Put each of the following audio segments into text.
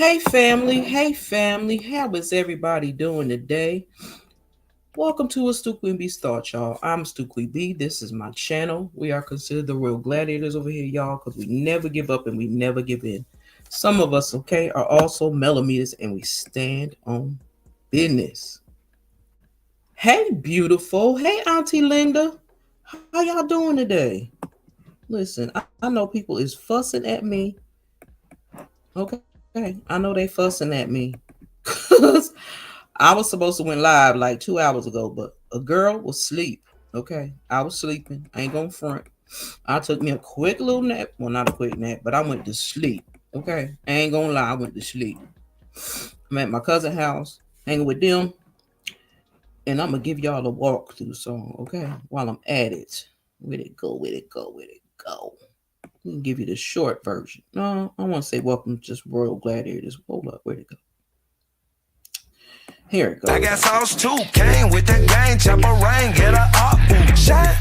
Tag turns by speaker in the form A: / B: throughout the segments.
A: Hey family, how is everybody doing today? Welcome to a Stu Queen B's Thoughts, y'all. I'm Stu Queen B. This is my channel. We are considered the real gladiators over here, y'all, because we never give up and we never give in. Some of us, okay, are also millimeters and we stand on business. Hey, beautiful. Hey, Auntie Linda. How y'all doing today? Listen, I know people is fussing at me. Okay, I know they fussing at me. Cause I was supposed to went live like 2 hours ago, but a girl was asleep. Okay, I was sleeping. I ain't gonna front. I took me a quick little nap. Well, not a quick nap, but I went to sleep. Okay, I ain't gonna lie. I went to sleep. I'm at my cousin's house, hanging with them, and I'm gonna give y'all a walkthrough song. Okay, while I'm at it. Where'd it go? Where'd it go? Where'd it go? We can give you the short version. No, I want to say welcome to just Royal Gladiators. Hold up, where'd it go? Here it goes.
B: I got sauce too, came with that gang, chopper rain, get her up, shine.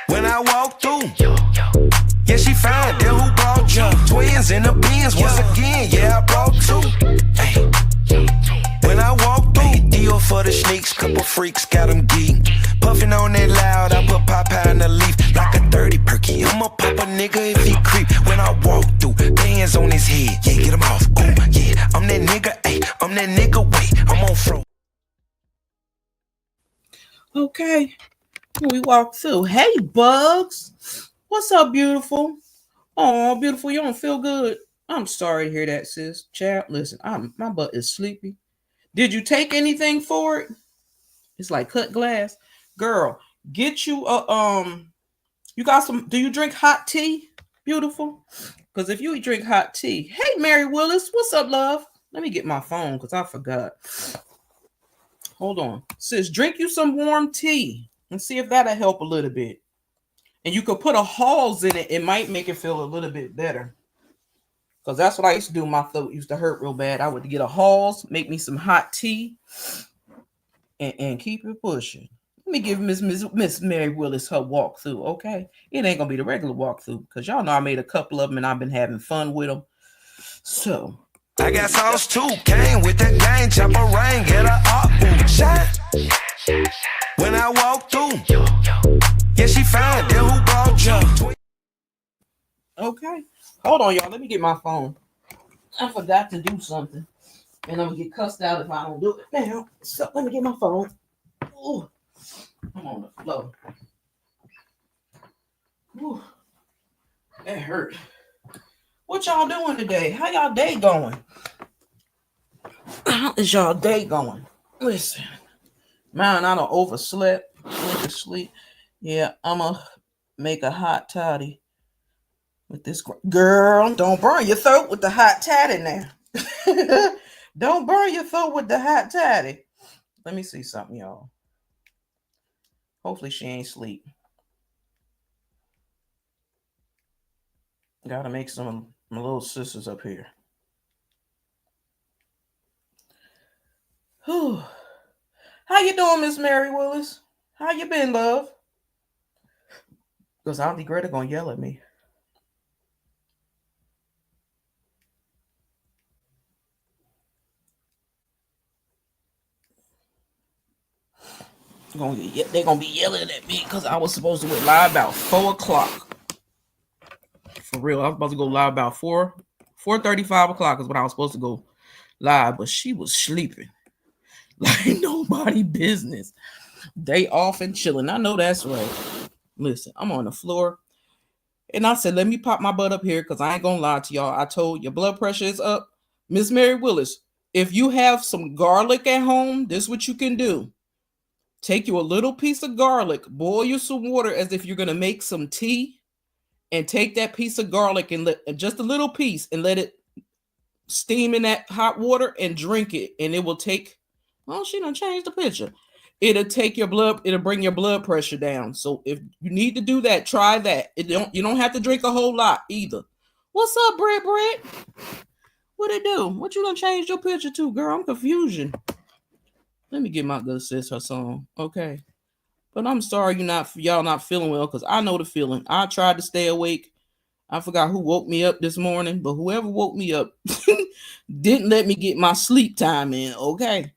B: When I walk through, yeah, she found that who brought you. Twins in the bins, once again, yeah, I brought two. Ay. When I walk through, deal for the sneaks, couple freaks, got them geek. Puffin' on that loud, I put Popeye in the leaf, like a 30 perky. I'ma pop a nigga if he creep. When I walk through, bands on his head, yeah, get him off, yeah. I'm that nigga, ayy, I'm that nigga, wait, I'm on fro.
A: Okay, we walk through. Hey, Bugs. What's up, beautiful? Oh, beautiful, you don't feel good. I'm sorry to hear that, sis. Child, listen, my butt is sleepy. Did you take anything for it? It's like cut glass. Girl, get you a you got some do you drink hot tea? Beautiful. Because if you drink hot tea, hey Mary Willis, what's up, love? Let me get my phone because I forgot. Hold on. Sis, drink you some warm tea and see if that'll help a little bit. And you could put a Halls in it. It might make it feel a little bit better. Because that's what I used to do. My throat used to hurt real bad. I would get a Halls, make me some hot tea, and keep it pushing. Let me give Miss Mary Willis her walkthrough, okay? It ain't gonna be the regular walkthrough because y'all know I made a couple of them and I've been having fun with them. So
B: I got sauce too, came with that gang, chopper rain, get her up, shine. When I walk through, yeah, she found that who brought you.
A: okay, hold on, y'all. Let me get my phone. I forgot to do something, and I'm gonna get cussed out if I don't do it now. So let me get my phone. Ooh, I'm on the floor. Ooh, that hurt. What y'all doing today? How y'all day going? How is y'all day going? Listen, man, I don't overslept. Went to sleep. Yeah, I'ma make a hot toddy with this girl. Don't burn your throat with the hot toddy now. Don't burn your throat with the hot toddy. Let me see something, y'all. Hopefully she ain't sleep. Gotta make some of my little sisters up here. Whew. How you doing, Miss Mary Willis? How you been, love? Because Auntie Greta gonna yell at me. They're gonna be yelling at me because I was supposed to go live about 4 o'clock. For real, I was supposed to go live about 4:35 o'clock is when I was supposed to go live, but she was sleeping like nobody business. Day off and chilling. I know that's right. Listen, I'm on the floor, and I said, let me pop my butt up here because I ain't gonna lie to y'all. I told your blood pressure is up, Miss Mary Willis. If you have some garlic at home, this is what you can do. Take you a little piece of garlic, boil you some water as if you're gonna make some tea, and take that piece of garlic and let just a little piece and let it steam in that hot water and drink it, and it will take. Oh, she done changed the picture. It'll take your blood. It'll bring your blood pressure down. So if you need to do that, try that. You don't have to drink a whole lot either. What's up, Brett? What it do? What you done changed your picture to, girl? I'm confusion. Let me get my good sis her song, okay? But I'm sorry y'all not feeling well because I know the feeling. I tried to stay awake. I forgot who woke me up this morning, but whoever woke me up didn't let me get my sleep time in, okay?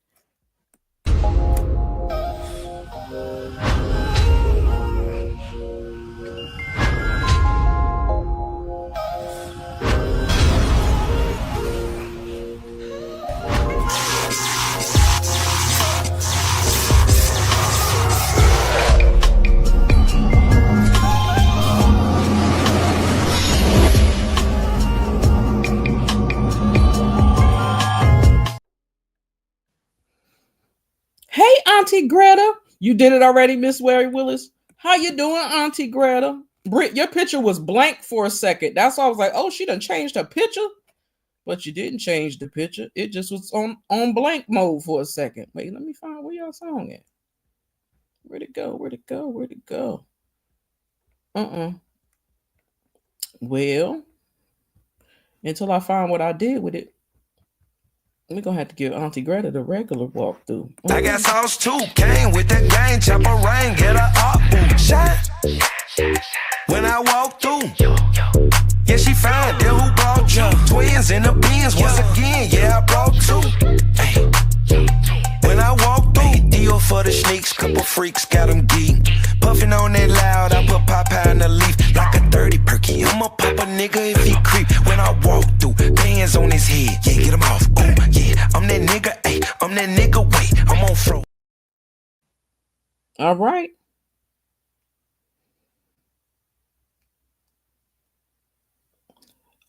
A: Hey, Auntie Greta. You did it already, Miss Mary Willis. How you doing, Auntie Greta? Britt, your picture was blank for a second. That's why I was like, oh, she done changed her picture. But you didn't change the picture. It just was on blank mode for a second. Wait, let me find where y'all song at. Where'd it go? Where'd it go? Where'd it go? Well, until I find what I did with it, we're gonna have to give Auntie Greta the regular walkthrough.
B: I got sauce too, came with the gang, chopper rain, get her up, boom, shine. When I walk through, yeah, she fine, then who brought you? Twins in the Benz, once again, yeah, I brought two. Ay. When I walk through, deal for the sneaks, couple freaks, got them geek. Puffin' on that loud, I put Popeye in the leaf, like a 30 perky. I'ma pop a nigga if he creep. When I walk through, bands on his head, yeah, get him off, ooh, yeah. I'm that nigga, ayy, I'm that nigga, wait, I'm on fro.
A: All right.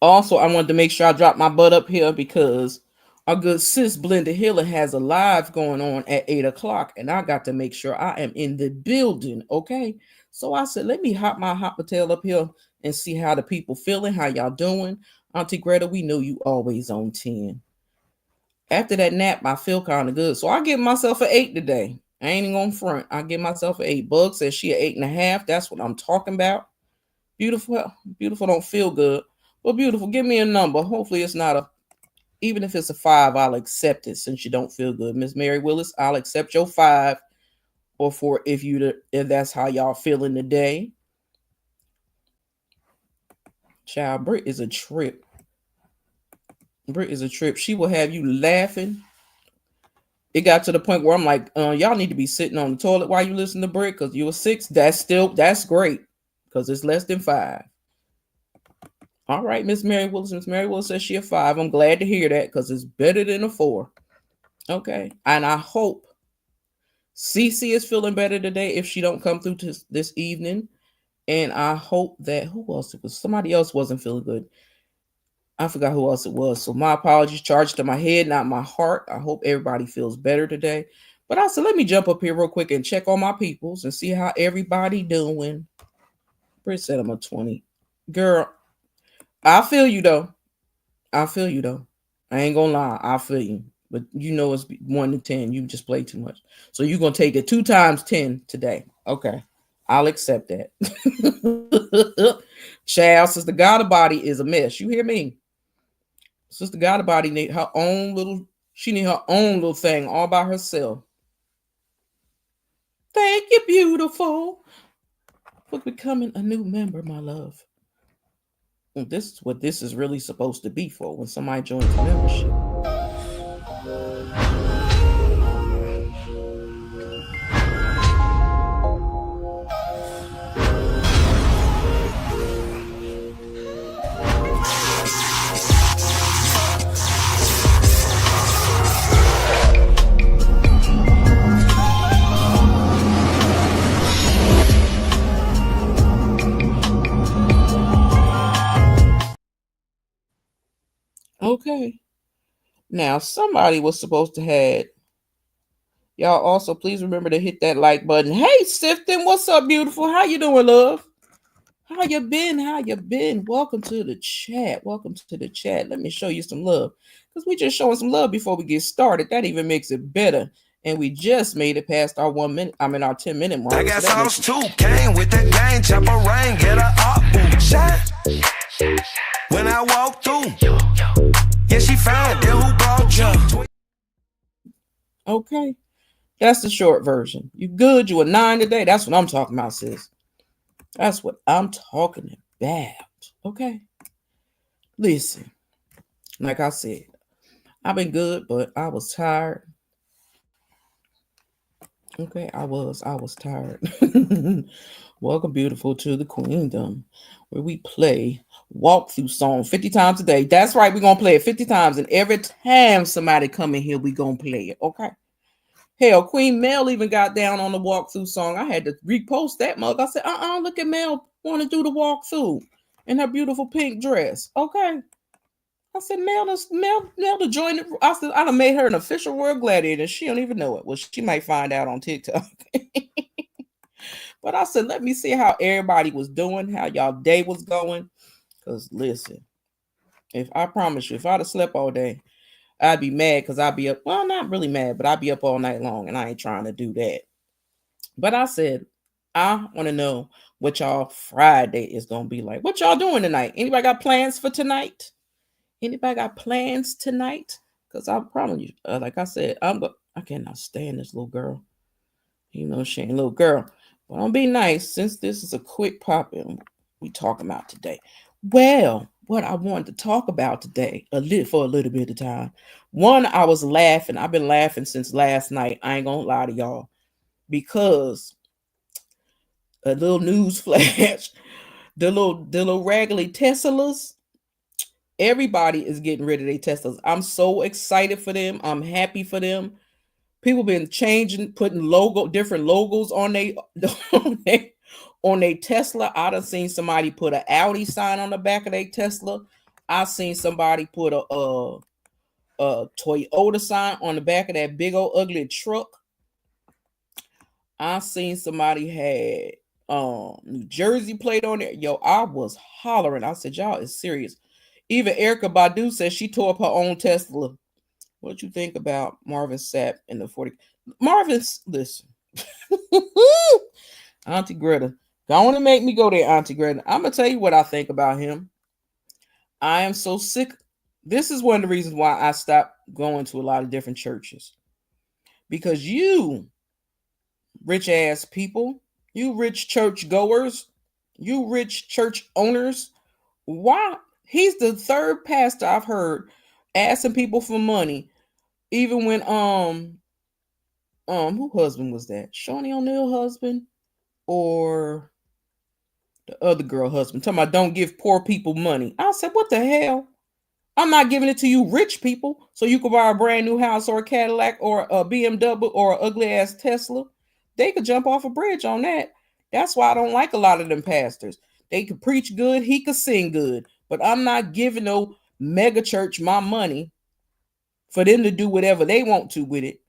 A: Also, I wanted to make sure I dropped my butt up here because our good sis Blenda Hiller has a live going on at 8 o'clock, and I got to make sure I am in the building, okay? So I said, let me hop my hopper tail up here and see how the people feeling, how y'all doing. Auntie Greta, we know you always on 10. After that nap, I feel kind of good. So I give myself an 8 today. I ain't even gonna front. I give myself an 8. Bug says she an 8.5. That's what I'm talking about. Beautiful, beautiful don't feel good. Well, beautiful, give me a number. Hopefully it's not a, even if it's a 5, I'll accept it since you don't feel good. Miss Mary Willis, I'll accept your 5 or 4 if that's how y'all feeling today. Child, Britt is a trip. Britt is a trip. She will have you laughing. It got to the point where I'm like, y'all need to be sitting on the toilet while you listen to Britt because you're 6. That's great because it's less than 5. All right, Miss Mary Willis. Miss Mary Willis says she a 5. I'm glad to hear that because it's better than a 4. Okay. And I hope Cece is feeling better today if she don't come through this evening. And I hope that, who else it was? Somebody else wasn't feeling good. I forgot who else it was. So my apologies, charged to my head, not my heart. I hope everybody feels better today. But I said, let me jump up here real quick and check on my peoples and see how everybody doing. Britt said I'm a 20. Girl, I feel you though. I ain't gonna lie. I feel you. But you know it's 1 to 10. You just play too much. So you're gonna take it 2 times 10 today. Okay. I'll accept that. Child, Sister God of Body is a mess. You hear me? Sister God of Body need her own little, she need her own little thing all by herself. Thank you, beautiful, for becoming a new member, my love. And this is what this is really supposed to be for when somebody joins the membership. Okay. Now, somebody was supposed to have. Y'all also please remember to hit that like button. Hey, Sifton, what's up, beautiful? How you doing, love? How you been? How you been? Welcome to the chat. Welcome to the chat. Let me show you some love. Because we just showing some love before we get started. That even makes it better. And we just made it past our 1 minute. I mean, our 10-minute mark.
B: I got sauce too, came with the gang, chopper rain, get her up, boom, shine. When I walk through, yeah, she fine, then who brought you?
A: Okay. That's the short version. You good? You a 9 today? That's what I'm talking about, sis. That's what I'm talking about. Okay. Listen, like I said, I've been good, but I was tired. Okay, I was tired. Welcome, beautiful, to the Queendom, where we play walkthrough song 50 times a day. That's right, we're gonna play it 50 times, and every time somebody come in here, we gonna play it. Okay. Hell, Queen Mel even got down on the walkthrough song. I had to repost that mug. I said, look at Mel want to do the walkthrough in her beautiful pink dress. Okay. I said, Mel to join it. I said, I done made her an official World Gladiator, and she don't even know it. Well, she might find out on TikTok. But I said, let me see how everybody was doing, how y'all day was going. Because listen, if I promise you, if I'd have slept all day, I'd be mad because I'd be up. Well, not really mad, but I'd be up all night long, and I ain't trying to do that. But I said, I want to know what y'all Friday is going to be like. What y'all doing tonight? Anybody got plans for tonight? Anybody got plans tonight? Because I promise you, like I said, I cannot stand this little girl. You know, she ain't a little girl. But I'll be nice since this is a quick pop in we talking about today. Well, what I wanted to talk about today, for a little bit of time. One, I was laughing. I've been laughing since last night. I ain't gonna lie to y'all. Because a little news flash, the little raggedy Teslas, everybody is getting rid of their Teslas. I'm so excited for them. I'm happy for them. People been changing, putting different logos on on their Tesla. I done seen somebody put an Audi sign on the back of their Tesla. I seen somebody put a Toyota sign on the back of that big old ugly truck. I seen somebody had New Jersey plate on there. Yo, I was hollering. I said, y'all is serious. Even Erykah Badu said she tore up her own Tesla. What you think about Marvin Sapp in the 40? Marvin's, listen. Auntie Greta. Don't want to make me go there, Auntie Greta. I'm going to tell you what I think about him. I am so sick. This is one of the reasons why I stopped going to a lot of different churches. Because you, rich ass people, you rich church goers, you rich church owners, why? He's the third pastor I've heard asking people for money. Even when who husband was that? Shawnee O'Neal husband or the other girl husband? Talking about don't give poor people money. I said, what the hell? I'm not giving it to you rich people so you could buy a brand new house or a Cadillac or a BMW or an ugly ass Tesla. They could jump off a bridge on that. That's why I don't like a lot of them pastors. They could preach good, he could sing good, but I'm not giving no mega church my money for them to do whatever they want to with it.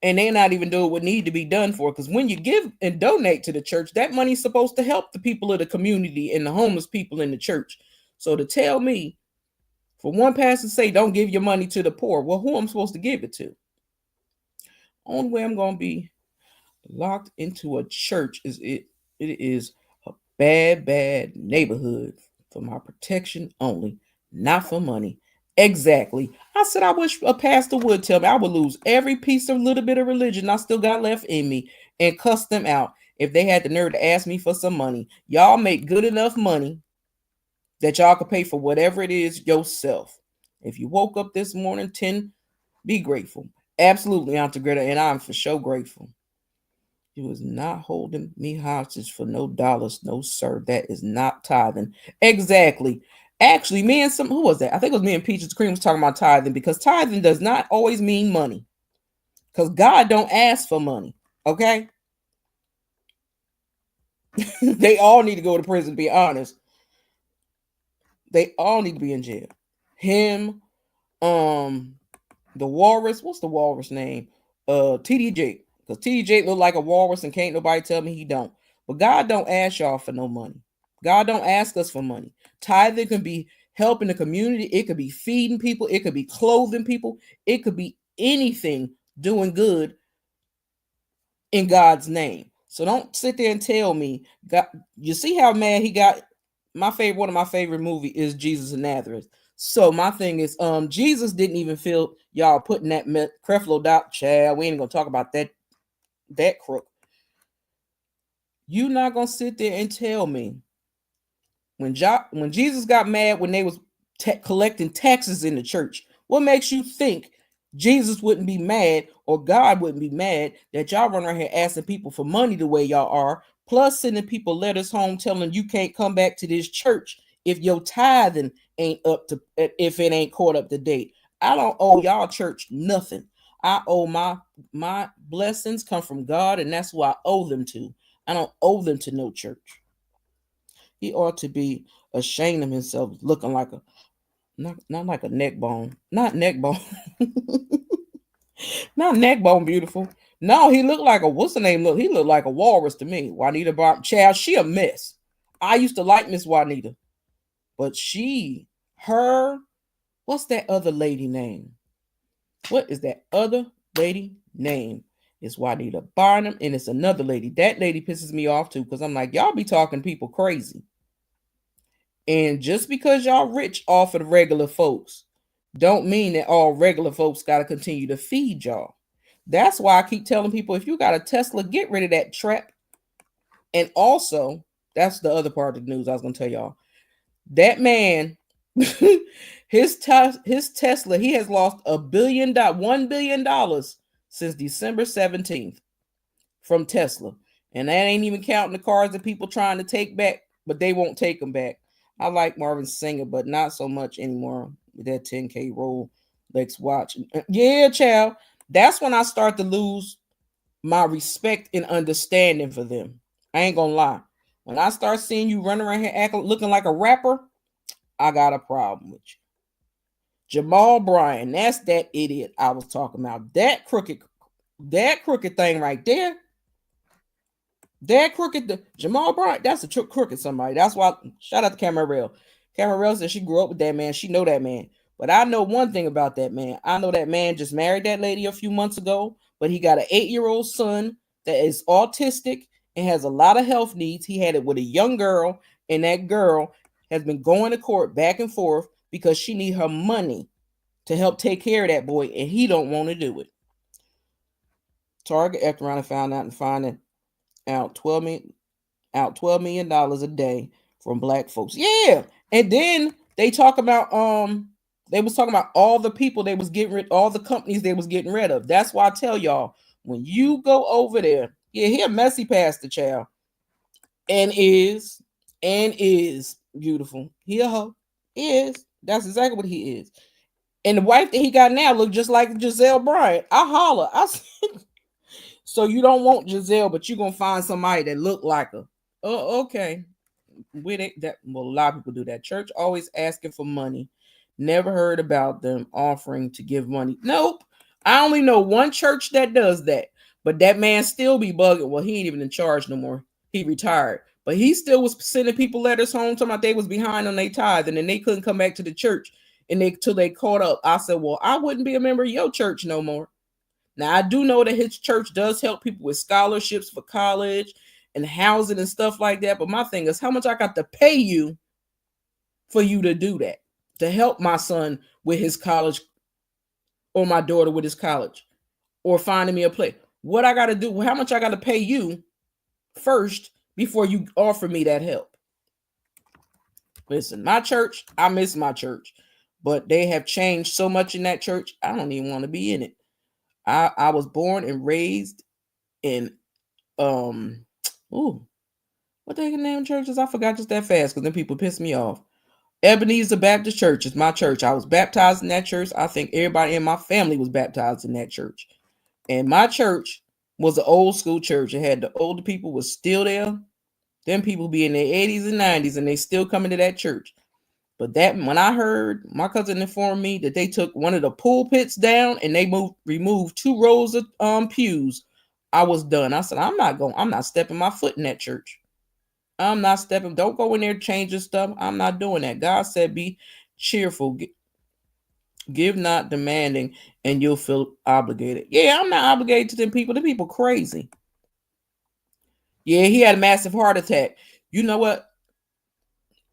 A: And they're not even doing what need to be done for it. Because when you give and donate to the church, that money's supposed to help the people of the community and the homeless people in the church. So to tell me, for one pastor to say, don't give your money to the poor, well, who am I supposed to give it to? Only way I'm going to be locked into a church is it is a bad neighborhood for my protection only, not for money. Exactly. I said, I wish a pastor would tell me. I would lose every piece of little bit of religion I still got left in me and cuss them out if they had the nerve to ask me for some money. Y'all make good enough money that y'all could pay for whatever it is yourself. If you woke up this morning, 10, be grateful. Absolutely, Auntie Greta, and I'm for sure grateful. He was not holding me hostage for no dollars. No, sir. That is not tithing. Exactly. Actually, me and who was that? I think it was me and Peaches Cream was talking about tithing, because tithing does not always mean money. Because God don't ask for money. Okay? They all need to go to prison, to be honest. They all need to be in jail. Him, the walrus. What's the walrus name? TD Jake. Because TD Jake look like a walrus and can't nobody tell me he don't. But God don't ask y'all for no money. God don't ask us for money. Tithing can be helping the community. It could be feeding people. It could be clothing people. It could be anything doing good in God's name. So don't sit there and tell me. God, you see how mad he got? One of my favorite movies is Jesus of Nazareth. So my thing is, Jesus didn't even feel y'all putting that Creflo Dollar. Child, we ain't gonna talk about that crook. You not gonna sit there and tell me When Jesus got mad when they was collecting taxes in the church, what makes you think Jesus wouldn't be mad or God wouldn't be mad that y'all run around here asking people for money the way y'all are, plus sending people letters home telling you can't come back to this church if your tithing ain't up to, if it ain't caught up to date? I don't owe y'all church nothing. I owe my blessings come from God, and that's who I owe them to. I don't owe them to no church. He ought to be ashamed of himself, looking like a not like a neck bone, not neck bone, not neck bone beautiful. No, he looked like a what's the name? Look, he looked like a walrus to me. Juanita Bar Child, she a mess. I used to like Miss Juanita, but what's that other lady name? What is that other lady name? It's Juanita Barnum, and it's another lady. That lady pisses me off too, because I'm like, y'all be talking people crazy. And just because y'all rich off of the regular folks, don't mean that all regular folks got to continue to feed y'all. That's why I keep telling people, if you got a Tesla, get rid of that trap. And also, that's the other part of the news I was going to tell y'all. That man, his Tesla, he has lost $1 billion since December 17th from Tesla. And that ain't even counting the cars that people trying to take back, but they won't take them back. I like Marvin Singer, but not so much anymore with that 10K Rolex watch. Yeah, child. That's when I start to lose my respect and understanding for them. I ain't gonna lie. When I start seeing you running around here looking like a rapper, I got a problem with you. Jamal Bryant, that's that idiot I was talking about. That crooked thing right there. That crooked, Jamal Bryant, that's a crooked somebody. That's why, shout out to Camarel. Camarel said she grew up with that man. She know that man. But I know one thing about that man. I know that man just married that lady a few months ago, but he got an 8-year-old son that is autistic and has a lot of health needs. He had it with a young girl, and that girl has been going to court back and forth because she need her money to help take care of that boy, and he don't want to do it. Target after around and found out and finding out $12 million a day from black folks. Yeah. And then they talk about they was talking about all the people they was getting rid, all the companies they was getting rid of. That's why I tell y'all, when you go over there, yeah, he a messy pastor, child. And is beautiful. He a hoe. He is. That's exactly what he is. And the wife that he got now look just like Giselle Bryant. I holler. So you don't want Giselle, but you're gonna find somebody that look like her. Oh, okay. With it, a lot of people do that. Church always asking for money. Never heard about them offering to give money. Nope. I only know one church that does that, but that man still be bugging. Well, he ain't even in charge no more. He retired, but he still was sending people letters home talking about they was behind on their tithe, and then they couldn't come back to the church, and till they caught up. I said, well, I wouldn't be a member of your church no more. Now, I do know that his church does help people with scholarships for college and housing and stuff like that. But my thing is, how much I got to pay you for you to do that, to help my son with his college or my daughter with his college or finding me a place? What I got to do, how much I got to pay you first before you offer me that help? Listen, my church, I miss my church, but they have changed so much in that church. I don't even want to be in it. I was born and raised in what the name churches? I forgot just that fast because then people piss me off. Ebenezer Baptist Church is my church. I was baptized in that church. I think everybody in my family was baptized in that church. And my church was an old school church. It had the older people was still there. Them people be in their 80s and 90s and they still coming to that church. But that, when I heard, my cousin informed me that they took one of the pulpits down and they removed 2 rows of pews, I was done. I said, I'm not stepping my foot in that church. I'm not stepping. Don't go in there changing stuff. I'm not doing that. God said, be cheerful. Give not demanding, and you'll feel obligated. Yeah, I'm not obligated to them people. The people crazy. Yeah, he had a massive heart attack. You know what?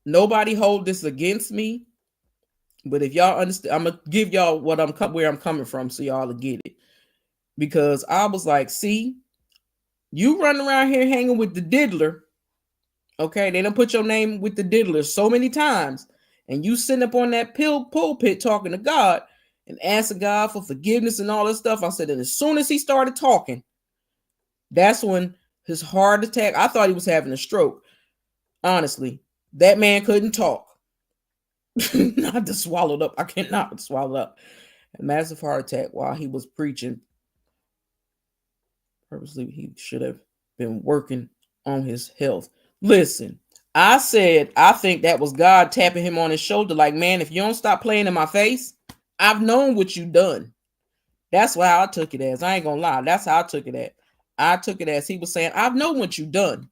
A: Nobody hold this against me, but if y'all understand, I'm gonna give y'all where I'm coming from, so y'all will get it. Because I was like, see, you running around here hanging with the diddler. Okay, they don't put your name with the diddler so many times, and you sitting up on that pulpit talking to God and asking God for forgiveness and all this stuff. I said, and as soon as he started talking, that's when his heart attack. I thought he was having a stroke. Honestly, that man couldn't talk. Not just swallowed up. I cannot swallow up. A massive heart attack while he was preaching. Purposely, he should have been working on his health. Listen, I said I think that was God tapping him on his shoulder, like, man, if you don't stop playing in my face, I've known what you've done. That's how I took it as. I ain't gonna lie. That's how I took it as. I took it as he was saying, I've known what you've done.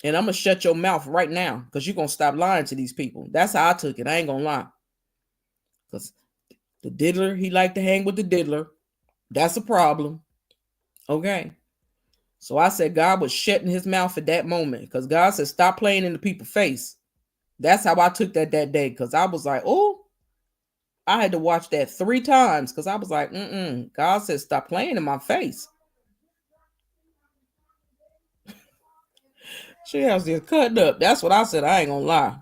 A: And I'm gonna shut your mouth right now because you're gonna stop lying to these people. That's how I took it. I ain't gonna lie. Because the diddler, he liked to hang with the diddler. That's a problem. Okay. So I said God was shutting his mouth at that moment because God said, stop playing in the people's face. That's how I took that day because I was like, oh, I had to watch that 3 times because I was like, God said, stop playing in my face. She has this cutting up. That's what I said. I ain't gonna lie.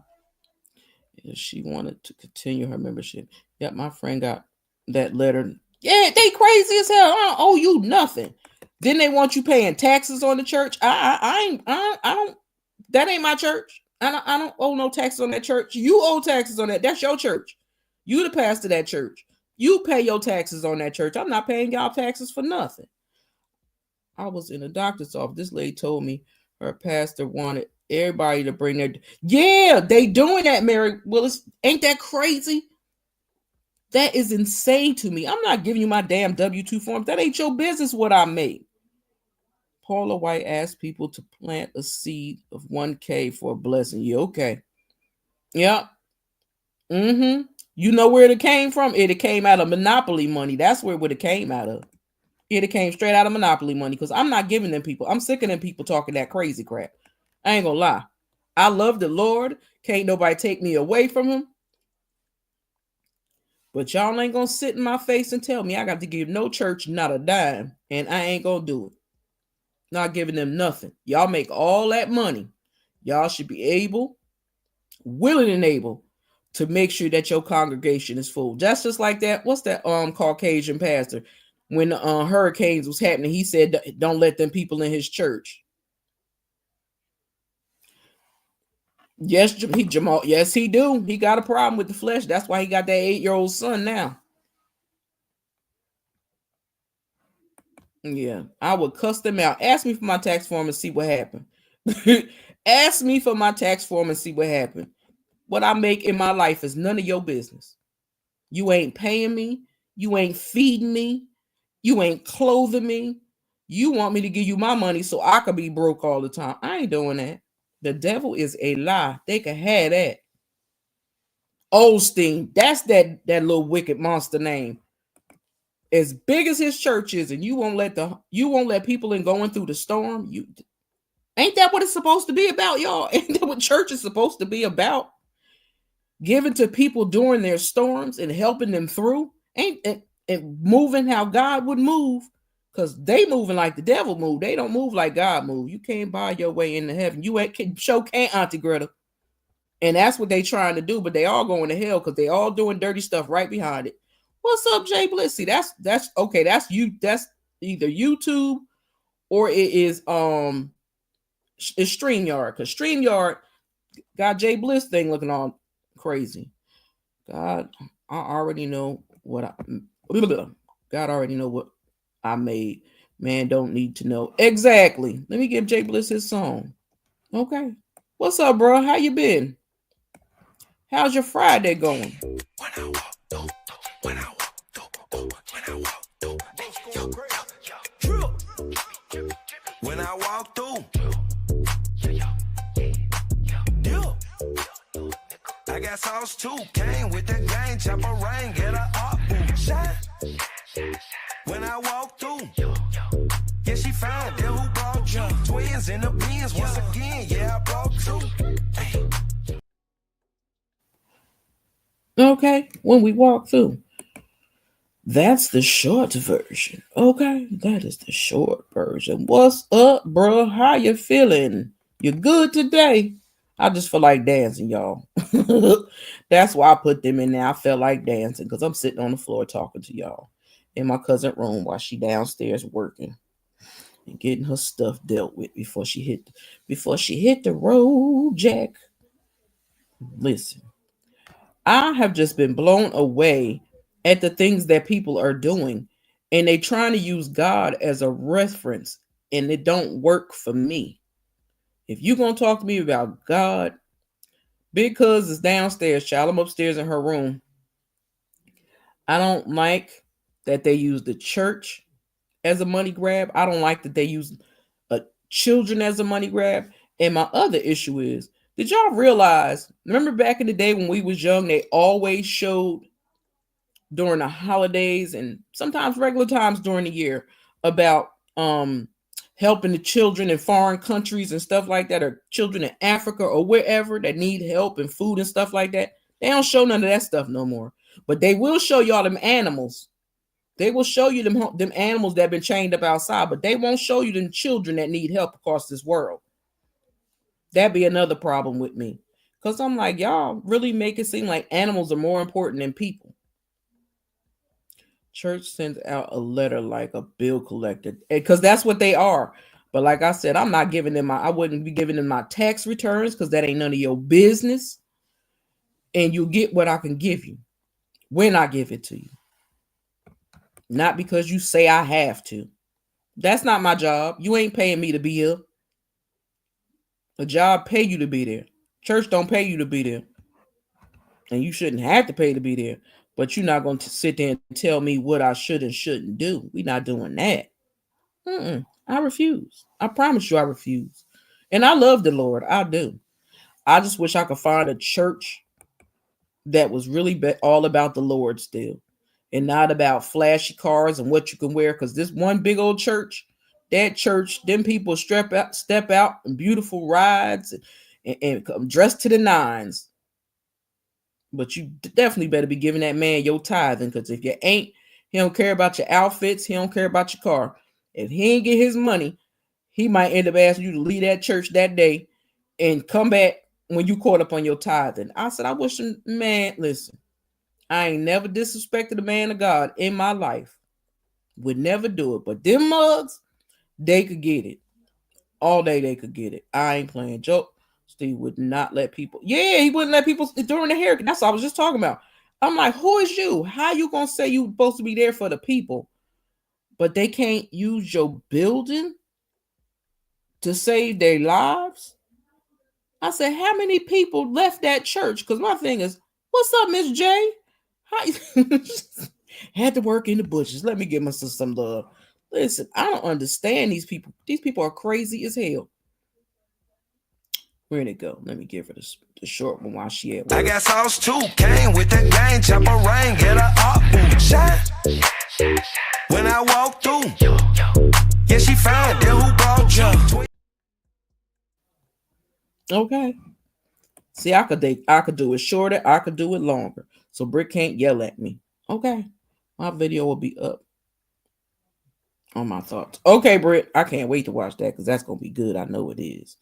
A: She wanted to continue her membership. Yep, my friend got that letter. Yeah, they crazy as hell. I don't owe you nothing. Then they want you paying taxes on the church. I don't. That ain't my church. I don't owe no taxes on that church. You owe taxes on that. That's your church. You the pastor of that church. You pay your taxes on that church. I'm not paying y'all taxes for nothing. I was in a doctor's office. This lady told me her pastor wanted everybody to bring their. Yeah, they doing that, Mary Willis. Ain't that crazy? That is insane to me. I'm not giving you my damn W-2 form. That ain't your business what I made. Paula White asked people to plant a seed of $1,000 for a blessing. You okay? Yeah. You know where it came from? It came out of Monopoly money. That's where it came out of. It came straight out of Monopoly money because I'm not giving them people. I'm sick of them people talking that crazy crap. I ain't gonna lie. I love the Lord. Can't nobody take me away from him. But y'all ain't gonna sit in my face and tell me I got to give no church not a dime. And I ain't gonna do it. Not giving them nothing. Y'all make all that money. Y'all should be able, willing and able to make sure that your congregation is full. That's just like that. What's that Caucasian pastor? When the hurricanes was happening, he said, don't let them people in his church. Yes, Jamal. Yes, he do. He got a problem with the flesh. That's why he got that 8-year-old son now. Yeah, I would cuss them out. Ask me for my tax form and see what happened. Ask me for my tax form and see what happened. What I make in my life is none of your business. You ain't paying me. You ain't feeding me. You ain't clothing me. You want me to give you my money so I could be broke all the time. I ain't doing that. The devil is a lie. They can have that. Osteen, that's that little wicked monster name. As big as his church is, and you won't let people in going through the storm. Ain't that what it's supposed to be about, y'all? Ain't that what church is supposed to be about? Giving to people during their storms and helping them through. And moving how God would move, because they moving like the devil move. They don't move like God move. You can't buy your way into heaven. You can't, Auntie Greta. And that's what they trying to do, but they all going to hell because they all doing dirty stuff right behind it. What's up, Jay Bliss? See, that's okay. That's you. That's either YouTube or it is it's StreamYard, because StreamYard got Jay Bliss thing looking all crazy. God, I already know what God already know what I made. Man don't need to know. Exactly. Let me give Jay Bliss his song. Okay. What's up, bro? How you been? How's your Friday going?
B: When I walk through, I got sauce too. Came with the gang, chopper rain, get a up, shine. When I walk through, yeah, she found that who brought you. Twins in the beans once again, yeah, I brought two.
A: Okay, when we walk through. That's the short version. Okay, that is the short version. What's up, bro? How you feeling? You're good today. I just feel like dancing, y'all. That's why I put them in there. I felt like dancing because I'm sitting on the floor talking to y'all in my cousin's room while she downstairs working and getting her stuff dealt with before she hit the road, Jack. Listen, I have just been blown away at the things that people are doing, and they trying to use God as a reference, and it don't work for me. If you gonna talk to me about God, Big Cuz is downstairs, child. I'm upstairs in her room. I don't like that they use the church as a money grab. I don't like that they use children as a money grab. And my other issue is, did y'all realize, remember back in the day when we was young, they always showed during the holidays and sometimes regular times during the year about helping the children in foreign countries and stuff like that, or children in Africa or wherever that need help and food and stuff like that. They don't show none of that stuff no more. But they will show y'all them animals. They will show you them animals that have been chained up outside, but they won't show you them children that need help across this world. That'd be another problem with me. Because I'm like, y'all really make it seem like animals are more important than people. Church sends out a letter like a bill collector, because that's what they are. But like I said, I'm not giving them I wouldn't be giving them my tax returns because that ain't none of your business. And you get what I can give you when I give it to you. Not because you say I have to. That's not my job. You ain't paying me to be here. A job pay you to be there. Church don't pay you to be there. And you shouldn't have to pay to be there. But you're not going to sit there and tell me what I should and shouldn't do. We're not doing that. I refuse. I promise you I refuse. And I love the Lord. I do. I just wish I could find a church that was really all about the Lord still. And not about flashy cars and what you can wear. Because this one big old church, that church, them people step out in beautiful rides and come dressed to the nines. But you definitely better be giving that man your tithing. Because if you ain't, he don't care about your outfits. He don't care about your car. If he ain't get his money, he might end up asking you to leave that church that day and come back when you caught up on your tithing. I said, I wish him, man, listen. I ain't never disrespected a man of God in my life. Would never do it. But them mugs, they could get it. All day they could get it. I ain't playing joke. Steve would not let people. Yeah, he wouldn't let people during the haircut. That's what I was just talking about. I'm like, who is you? How you gonna say you supposed to be there for the people, but they can't use your building to save their lives? I said, how many people left that church? Because my thing is, what's up, Miss J? Had to work in the bushes. Let me give myself some love. Listen, I don't understand these people. These people are crazy as hell. Where'd it go? Let me give her the short one while she at work.
B: I got sauce too. Came with the gang, chop a rain, get her up. Shine. When I walk through, yeah, she found that who brought you.
A: Okay. See, I could do it shorter. I could do it longer. So Britt can't yell at me. Okay. My video will be up on my thoughts. Okay, Britt. I can't wait to watch that because that's going to be good. I know it is.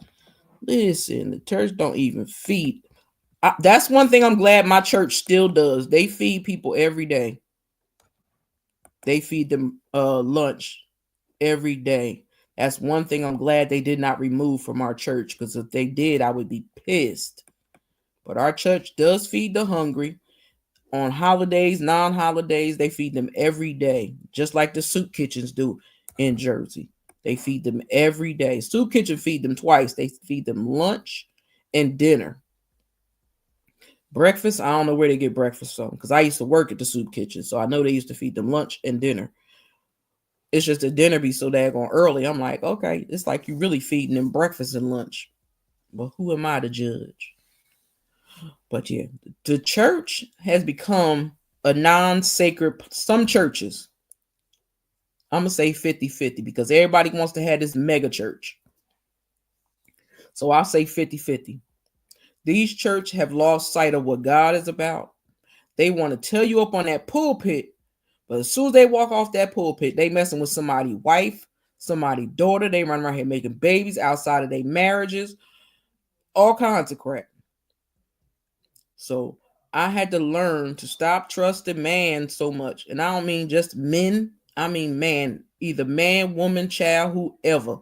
A: Listen, the church don't even feed. That's one thing I'm glad my church still does. They feed people every day. They feed them lunch every day. That's one thing I'm glad they did not remove from our church, because if they did, I would be pissed. But our church does feed the hungry. On holidays, non-holidays, they feed them every day, just like the soup kitchens do in Jersey. They feed them every day. Soup kitchen feed them twice. They feed them lunch and dinner. Breakfast, I don't know where they get breakfast from, because I used to work at the soup kitchen, so I know they used to feed them lunch and dinner. It's just the dinner be so daggone early. I'm like, okay, it's like you really feeding them breakfast and lunch. But who am I to judge? But yeah, the church has become a non-sacred. Some churches, I'm going to say 50-50, because everybody wants to have this mega church. So I'll say 50-50. These churches have lost sight of what God is about. They want to tell you up on that pulpit, but as soon as they walk off that pulpit, they messing with somebody's wife, somebody's daughter. They run around here making babies outside of their marriages. all kinds of crap. So I had to learn to stop trusting man so much. And I don't mean just men, I mean man, either man, woman, child, whoever.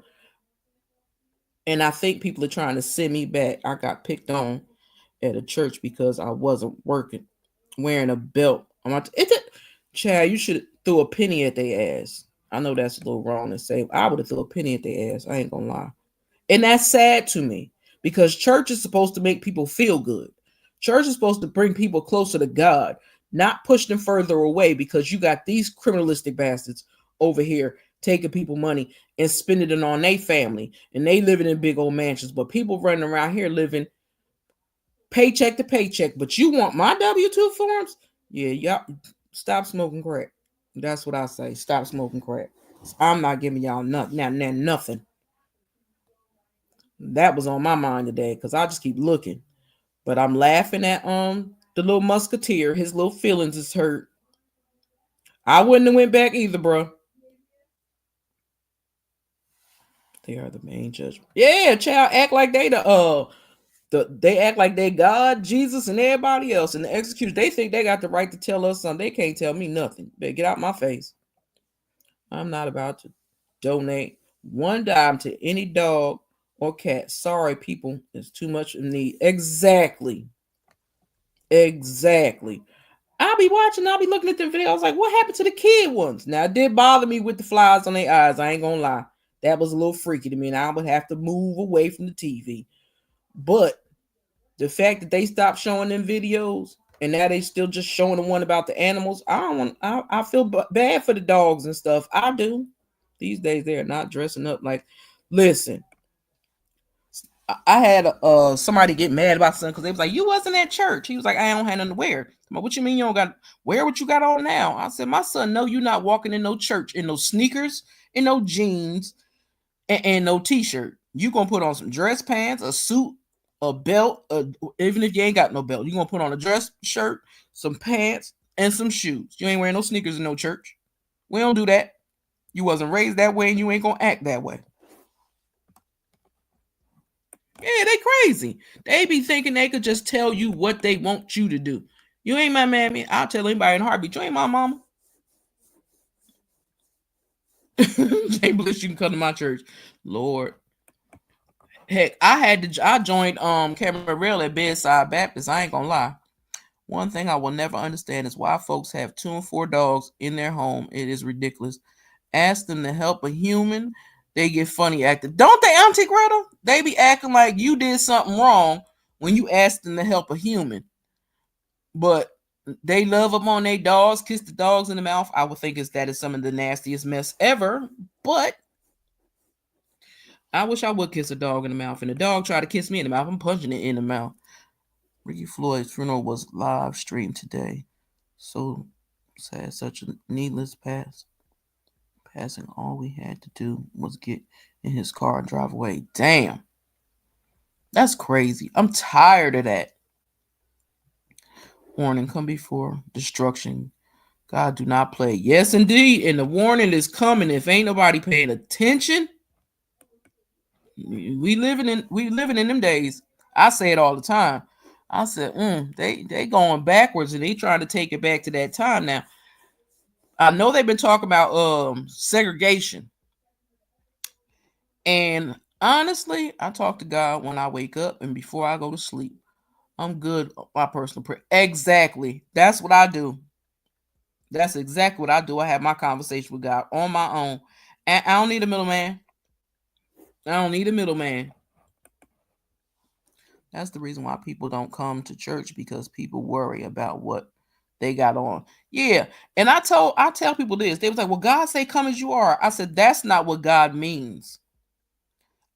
A: And I think people are trying to send me back. I got picked on at a church because I wasn't working, wearing a belt. Child, you should throw a penny at their ass. I know that's a little wrong to say. I would have threw a penny at their ass. I ain't gonna lie. And that's sad to me because church is supposed to make people feel good. Church is supposed to bring people closer to God, not push them further away because you got these criminalistic bastards over here taking people money and spending it on their family and they living in big old mansions. But people running around here living paycheck to paycheck. But you want my W-2 forms? Yeah, y'all stop smoking crack. That's what I say. Stop smoking crack. I'm not giving y'all nothing. That was on my mind today because I just keep looking. But I'm laughing at the little musketeer. His little feelings is hurt. I wouldn't have went back either, bro. They are the main judge. Yeah, child act like they they act like they God, Jesus, and everybody else. And the executors, they think they got the right to tell us something. They can't tell me nothing. Better get out my face. I'm not about to donate one dime to any dog or cat. Sorry, people. It's too much in need. Exactly. I'll be watching, I'll be looking at the videos like, what happened to the kid ones? Now, it did bother me with the flies on their eyes. I ain't gonna lie. That was a little freaky to me, and I would have to move away from the TV. But the fact that they stopped showing them videos and now they still just showing the one about the animals, I feel bad for the dogs and stuff. I do. These days they are not dressing up like, listen, I had somebody get mad about something because they was like, you wasn't at church. He was like, I don't have nothing to wear. What you mean you don't got wear what you got on now? I said, my son, no, you not walking in no church in no sneakers, in no jeans, and no t-shirt. You gonna put on some dress pants, a suit, a belt, even if you ain't got no belt, you gonna put on a dress shirt, some pants, and some shoes. You ain't wearing no sneakers in no church. We don't do that. You wasn't raised that way and you ain't gonna act that way. Yeah, they crazy. They be thinking they could just tell you what they want you to do. You ain't my mammy. I'll tell anybody in a heartbeat. You ain't my mama. Jay Bliss, you can come to my church. Lord. Heck, I joined Camarillo at Bedside Baptist. I ain't gonna lie. One thing I will never understand is why folks have 2 and 4 dogs in their home. It is ridiculous. Ask them to help a human, they get funny acting. Don't they, Auntie Greta? They be acting like you did something wrong when you ask them to help a human. But they love them on their dogs, kiss the dogs in the mouth. I would think that is some of the nastiest mess ever. But I wish I would kiss a dog in the mouth. And the dog tried to kiss me in the mouth. I'm punching it in the mouth. Ricky Floyd's funeral was live streamed today. So sad, such a needless passing. All we had to do was get in his car and drive away. Damn. That's crazy. I'm tired of that. Warning, come before destruction. God do not play. Yes, indeed. And the warning is coming. If ain't nobody paying attention, we living in them days. I say it all the time. I said, they going backwards and they trying to take it back to that time now. I know they've been talking about segregation. And honestly, I talk to God when I wake up and before I go to sleep. I'm good. My personal prayer. Exactly. That's what I do. That's exactly what I do. I have my conversation with God on my own. And I don't need a middleman. That's the reason why people don't come to church, because people worry about what they got on. Yeah. And I tell people this. They was like, well, God say come as you are. I said, that's not what God means.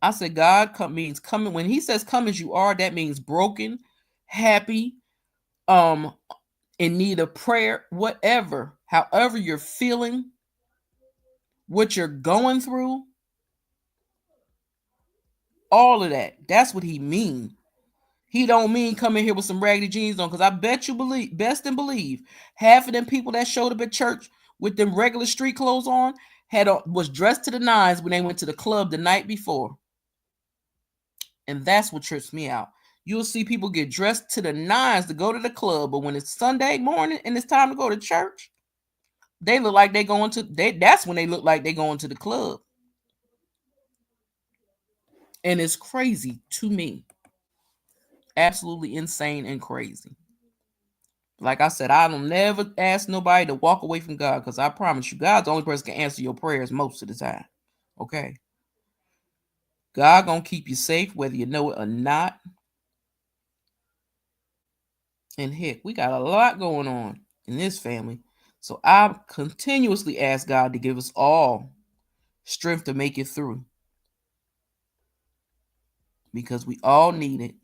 A: I said, God means coming. When he says come as you are, that means broken, happy, in need of prayer, whatever, however you're feeling, what you're going through, all of that. That's what he means. He don't mean come in here with some raggedy jeans on, because I bet you believe half of them people that showed up at church with them regular street clothes on was dressed to the nines when they went to the club the night before. And that's what trips me out. You'll see people get dressed to the nines to go to the club, but when it's Sunday morning and it's time to go to church, they look like they going to that's when they look like they going to the club. And it's crazy to me. Absolutely insane and crazy. Like I said, I don't never ask nobody to walk away from God, because I promise you, God's the only person can answer your prayers most of the time. Okay? God gonna keep you safe whether you know it or not. And heck, we got a lot going on in this family. So I continuously ask God to give us all strength to make it through, because we all need it.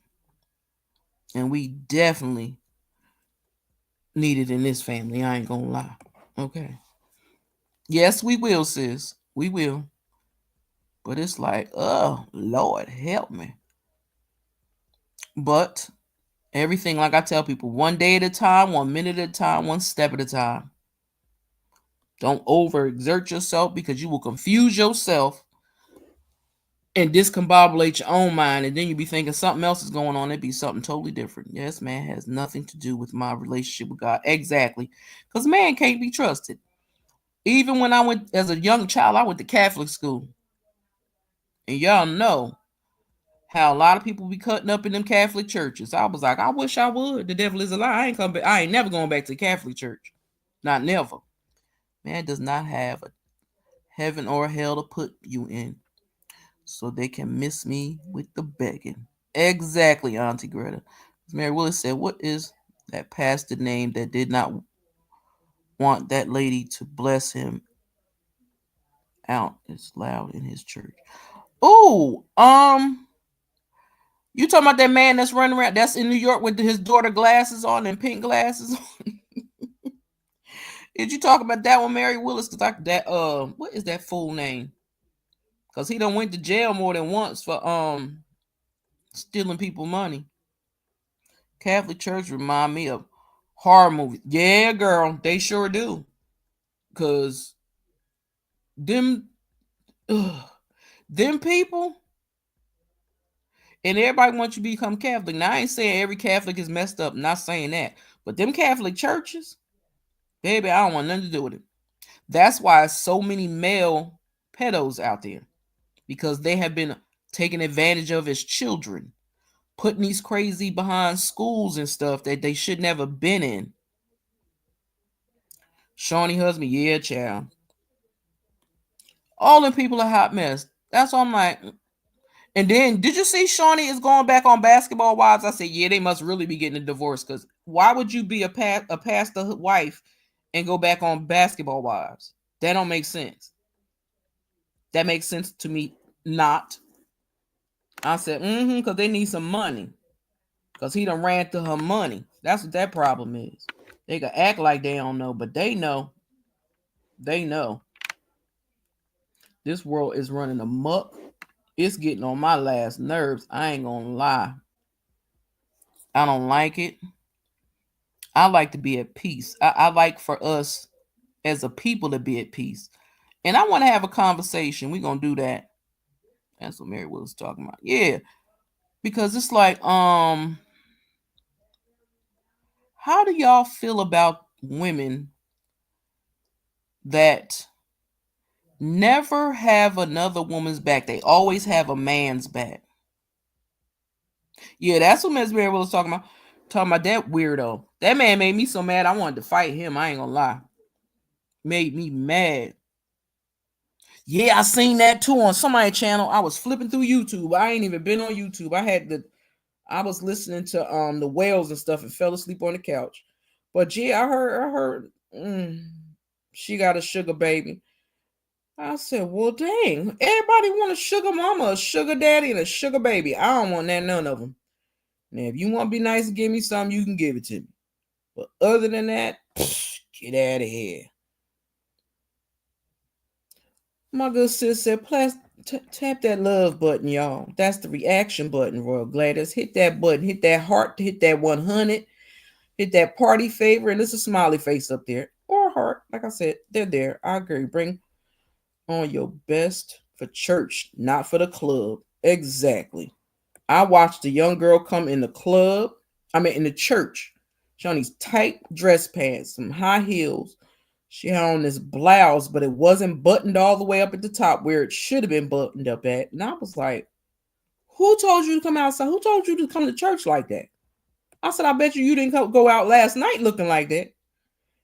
A: And we definitely need it in this family. I ain't gonna lie. Okay. Yes, we will, sis. We will. But it's like, oh, Lord, help me. But everything, like I tell people, one day at a time, 1 minute at a time, one step at a time. Don't overexert yourself, because you will confuse yourself and discombobulate your own mind, and then you be thinking something else is going on. It'd be something totally different. Yes, man, has nothing to do with my relationship with God. Exactly. Because man can't be trusted. Even when I went as a young child, I went to Catholic school. And y'all know how a lot of people be cutting up in them Catholic churches. I was like, I wish I would. The devil is a lie. I ain't never going back to the Catholic church. Not never. Man does not have a heaven or hell to put you in, so they can miss me with the begging. Exactly, Auntie Greta. Mary Willis said, what is that pastor name that did not want that lady to bless him out? It's loud in his church. Oh, you talking about that man that's running around, that's in New York with his daughter glasses on and pink glasses on? Did you talk about that one, Mary Willis? Cause what is that fool name? Cause he done went to jail more than once for stealing people money. Catholic Church remind me of horror movies. Yeah, girl, they sure do. Cause them people, and everybody wants you to become Catholic. Now I ain't saying every Catholic is messed up, not saying that. But them Catholic churches, baby, I don't want nothing to do with it. That's why so many male pedos out there, because they have been taken advantage of as children, putting these crazy behind schools and stuff that they should never been in. Shawnee husband, yeah, child. All the people are hot mess. That's why I'm like. And then, did you see Shawnee is going back on Basketball Wives? I said, yeah, they must really be getting a divorce, because why would you be a pastor wife and go back on Basketball Wives? That don't make sense. That makes sense to me not. I said, because they need some money. Because he done ran through her money. That's what that problem is. They can act like they don't know, but they know. They know. This world is running amok. It's getting on my last nerves. I ain't gonna lie. I don't like it. I like to be at peace. I like for us as a people to be at peace. And I want to have a conversation. We're gonna do that. That's what Mary was talking about. Yeah. Because it's like, how do y'all feel about women that never have another woman's back? They always have a man's back. Yeah, that's what Ms. Mary was talking about. Talking about that weirdo. That man made me so mad I wanted to fight him. I ain't gonna lie. Made me mad. Yeah, I seen that too on somebody's channel. I was flipping through YouTube. I ain't even been on YouTube. I was listening to the whales and stuff and fell asleep on the couch. But yeah, I heard she got a sugar baby. I said, well, dang, everybody want a sugar mama, a sugar daddy, and a sugar baby. I don't want that, none of them. Now, if you want to be nice and give me something, you can give it to me. But other than that, get out of here. My good sis said, tap that love button, y'all. That's the reaction button, Royal Gladys. Hit that button. Hit that heart. Hit that 100. Hit that party favor. And there's a smiley face up there. Or a heart. Like I said, they're there. I agree. Bring on your best for church, not for the club. Exactly. I watched a young girl come in the club. In the church. She on these tight dress pants, some high heels. She had on this blouse, but it wasn't buttoned all the way up at the top where it should have been buttoned up at. And I was like, who told you to come outside? Who told you to come to church like that? I said, I bet you didn't go out last night looking like that.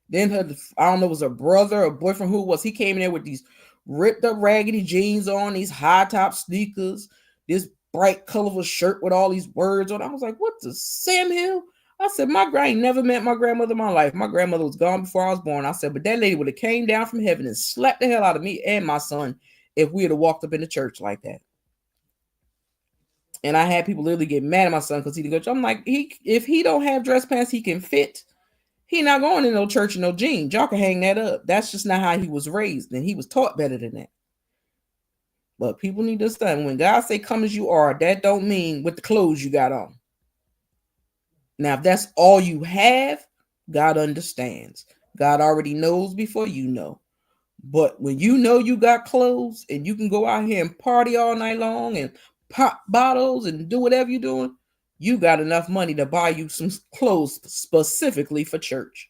A: Then I don't know, it was a brother or boyfriend, who was, he came in there with these ripped up raggedy jeans on, these high top sneakers, this bright colorful shirt with all these words on. I was like, what the Sam Hill? I said, I ain't never met my grandmother in my life. My grandmother was gone before I was born. I said, but that lady would have came down from heaven and slapped the hell out of me and my son if we had walked up in the church like that. And I had people literally get mad at my son because he didn't go. I'm like, if he don't have dress pants he can fit, he not going in no church in no jeans. Y'all can hang that up. That's just not how he was raised, and he was taught better than that. But people need to understand, when God say come as you are, that don't mean with the clothes you got on. Now, if that's all you have, God understands. God already knows before you know. But when you know you got clothes and you can go out here and party all night long and pop bottles and do whatever you're doing, you got enough money to buy you some clothes specifically for church.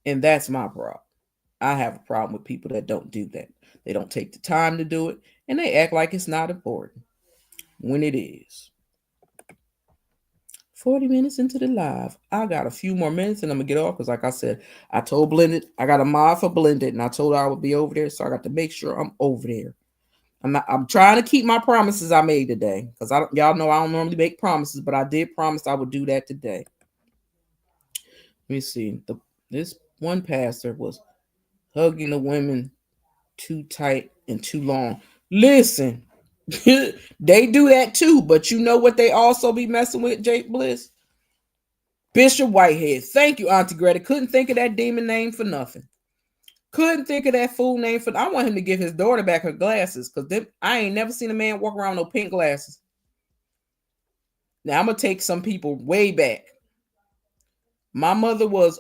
A: And that's my problem. I have a problem with people that don't do that. They don't take the time to do it, and they act like it's not important when it is. 40 minutes into the live. I got a few more minutes and I'm going to get off because, like I said, I told Blended, I got a mod for Blended, and I told her I would be over there, so I got to make sure I'm over there. I'm trying to keep my promises I made today because y'all know I don't normally make promises, but I did promise I would do that today. Let me see. This one pastor was hugging the women too tight and too long. Listen, they do that too, but you know what they also be messing with, Jake Bliss? Bishop Whitehead. Thank you, Auntie Greta. Couldn't think of that demon name for nothing. Couldn't think of that fool name for. I want him to give his daughter back her glasses because I ain't never seen a man walk around with no pink glasses. Now, I'm going to take some people way back. My mother was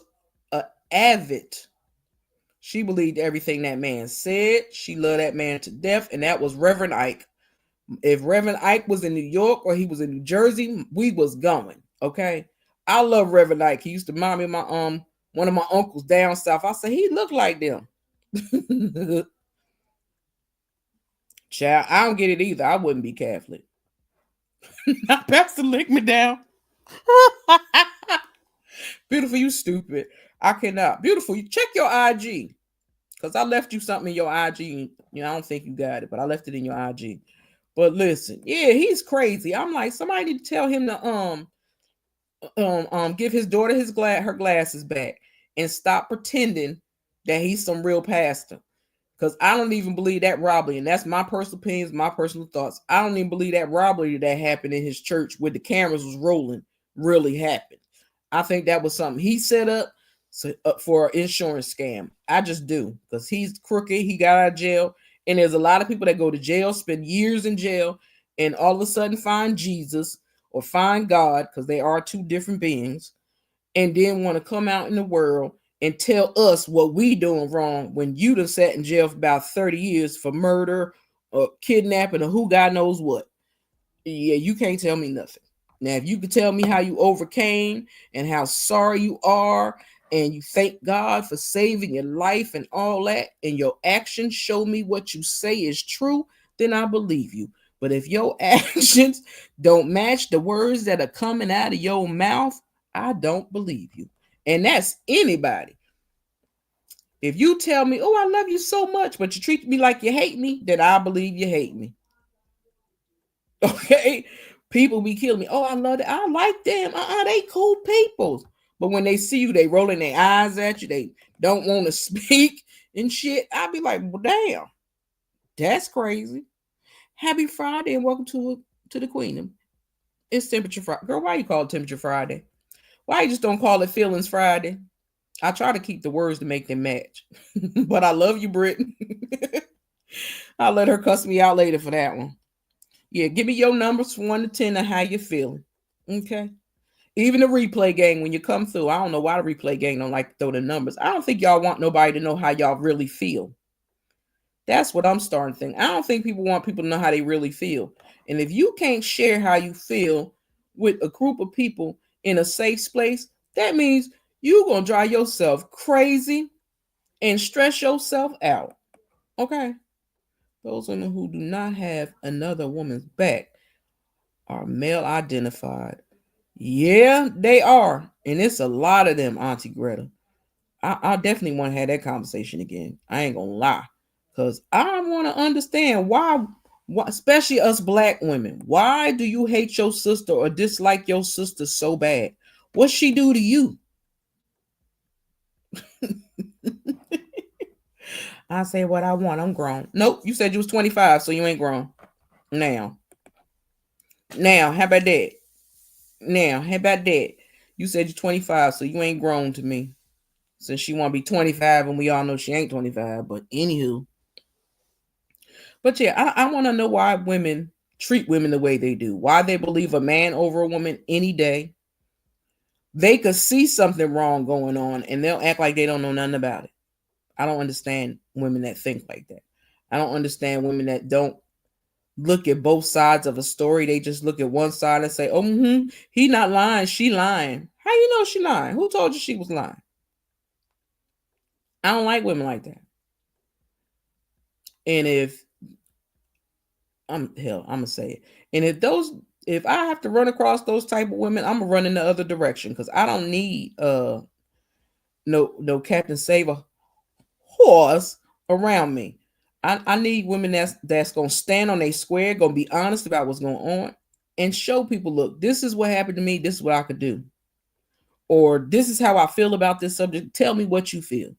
A: an avid. She believed everything that man said. She loved that man to death, and that was Reverend Ike. If Reverend Ike was in New York or he was in New Jersey, we was going, okay? I love Reverend Ike. He used to remind me of my one of my uncles down south. I said, he looked like them. Child, I don't get it either. I wouldn't be Catholic. Now, Pastor, lick me down. Beautiful, you stupid. I cannot. Beautiful, you check your IG. Because I left you something in your IG. You know, I don't think you got it, but I left it in your IG. But listen, yeah, he's crazy. I'm like, somebody need to tell him to give his daughter her glasses back and stop pretending that he's some real pastor. Because I don't even believe that robbery, and that's my personal opinions, my personal thoughts. I don't even believe that robbery that happened in his church where the cameras was rolling really happened. I think that was something he set up for an insurance scam. I just do, because he's crooked. He got out of jail, and there's a lot of people that go to jail, spend years in jail, and all of a sudden find Jesus or find God, because they are two different beings, and then want to come out in the world and tell us what we doing wrong when you done sat in jail for about 30 years for murder or kidnapping or who God knows what. Yeah, you can't tell me nothing. Now, if you could tell me how you overcame and how sorry you are and you thank God for saving your life and all that, and your actions show me what you say is true, then I believe you. But if your actions don't match the words that are coming out of your mouth, I don't believe you. And that's anybody. If you tell me, oh, I love you so much, but you treat me like you hate me, then I believe you hate me. Okay? People be killing me. Oh, I love it. I like them. They cool people. But when they see you, they rolling their eyes at you. They don't want to speak and shit. I be like, well, damn. That's crazy. Happy Friday and welcome to the Queen. It's Temperature Friday. Girl, why you call it Temperature Friday? Why you just don't call it Feelings Friday? I try to keep the words to make them match. But I love you, Brittany. I'll let her cuss me out later for that one. Yeah, give me your numbers from 1 to 10 and how you feeling. Okay. Even the replay gang, when you come through, I don't know why the replay gang don't like to throw the numbers. I don't think y'all want nobody to know how y'all really feel. That's what I'm starting to think. I don't think people want people to know how they really feel. And if you can't share how you feel with a group of people in a safe place, that means you're going to drive yourself crazy and stress yourself out. Okay? Those women who do not have another woman's back are male identified. Yeah, they are. And it's a lot of them, Auntie Greta. I definitely want to have that conversation again. I ain't going to lie. Because I want to understand why, especially us black women, why do you hate your sister or dislike your sister so bad? What she do to you? I say what I want. I'm grown. Nope, you said you was 25, so you ain't grown. Now, how about that? Now, how about that? You said you're 25, so you ain't grown to me. Since she want to be 25, and we all know she ain't 25. But anywho. But yeah, I want to know why women treat women the way they do. Why they believe a man over a woman any day. They could see something wrong going on, and they'll act like they don't know nothing about it. I don't understand women that think like that. I don't understand women that don't look at both sides of a story. They just look at one side and say, oh, he not lying, she lying. How you know she lying? Who told you she was lying? I don't like women like that. And if I'm gonna say it. And if I have to run across those type of women, I'm gonna run in the other direction because I don't need no Captain Saver horse around me. I need women that's gonna stand on a square, gonna be honest about what's going on, and show people, look, this is what happened to me, this is what I could do. Or this is how I feel about this subject. Tell me what you feel.